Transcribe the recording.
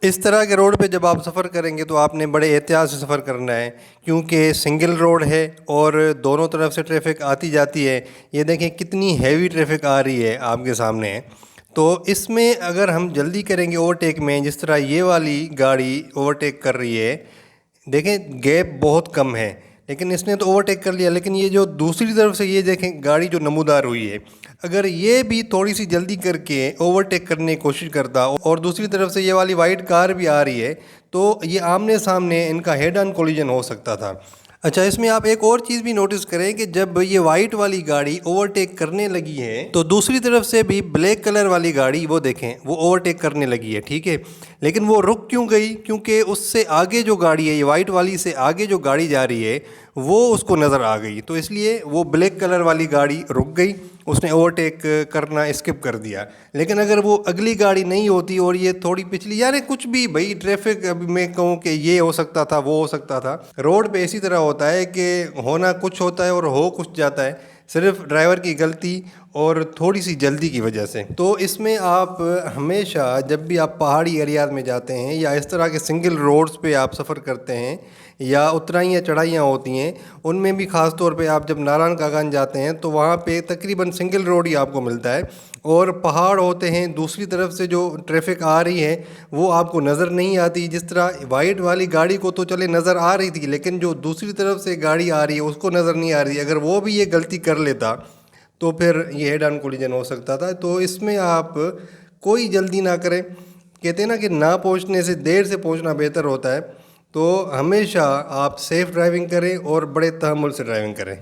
اس طرح کے روڈ پہ جب آپ سفر کریں گے تو آپ نے بڑے احتیاط سے سفر کرنا ہے، کیونکہ سنگل روڈ ہے اور دونوں طرف سے ٹریفک آتی جاتی ہے۔ یہ دیکھیں کتنی ہیوی ٹریفک آ رہی ہے آپ کے سامنے ہے۔ تو اس میں اگر ہم جلدی کریں گے اوورٹیک میں، جس طرح یہ والی گاڑی اوورٹیک کر رہی ہے، دیکھیں گیپ بہت کم ہے، لیکن اس نے تو اوورٹیک کر لیا، لیکن یہ جو دوسری طرف سے یہ دیکھیں گاڑی جو نمودار ہوئی ہے، اگر یہ بھی تھوڑی سی جلدی کر کے اوورٹیک کرنے کی کوشش کرتا اور دوسری طرف سے یہ والی وائٹ کار بھی آ رہی ہے، تو یہ آمنے سامنے ان کا ہیڈ آن کولیجن ہو سکتا تھا۔ اچھا، اس میں آپ ایک اور چیز بھی نوٹس کریں کہ جب یہ وائٹ والی گاڑی اوورٹیک کرنے لگی ہے تو دوسری طرف سے بھی بلیک کلر والی گاڑی وہ دیکھیں وہ اوورٹیک کرنے لگی ہے، ٹھیک ہے، لیکن وہ رک کیوں گئی؟ کیونکہ اس سے آگے جو گاڑی ہے، یہ وائٹ والی سے آگے جو گاڑی جا رہی ہے وہ اس کو نظر آ گئی، تو اس لیے وہ بلیک کلر والی گاڑی رک گئی، اس نے اوورٹیک کرنا اسکپ کر دیا۔ لیکن اگر وہ اگلی گاڑی نہیں ہوتی اور یہ تھوڑی پچھلی، یعنی کچھ بھی بھائی ٹریفک، ابھی میں کہوں کہ یہ ہو سکتا تھا، وہ ہو سکتا تھا، روڈ پہ اسی طرح ہوتا ہے کہ ہونا کچھ ہوتا ہے اور ہو کچھ جاتا ہے، صرف ڈرائیور کی غلطی اور تھوڑی سی جلدی کی وجہ سے۔ تو اس میں آپ ہمیشہ جب بھی آپ پہاڑی ایریاز میں جاتے ہیں یا اس طرح کے سنگل روڈز پہ آپ سفر کرتے ہیں یا اترائیاں چڑھائیاں ہوتی ہیں، ان میں بھی خاص طور پہ آپ جب ناران کاغان جاتے ہیں تو وہاں پہ تقریباً سنگل روڈ ہی آپ کو ملتا ہے، اور پہاڑ ہوتے ہیں، دوسری طرف سے جو ٹریفک آ رہی ہے وہ آپ کو نظر نہیں آتی۔ جس طرح وائٹ والی گاڑی کو تو چلے نظر آ رہی تھی، لیکن جو دوسری طرف سے گاڑی آ رہی ہے اس کو نظر نہیں آ رہی، اگر وہ بھی یہ غلطی کر لیتا تو پھر یہ ہیڈ آن کولیجن ہو سکتا تھا۔ تو اس میں آپ کوئی جلدی نہ کریں، کہتے ہیں نا کہ نہ پہنچنے سے دیر سے پہنچنا بہتر ہوتا ہے، تو ہمیشہ آپ سیف ڈرائیونگ کریں اور بڑے تحمل سے ڈرائیونگ کریں۔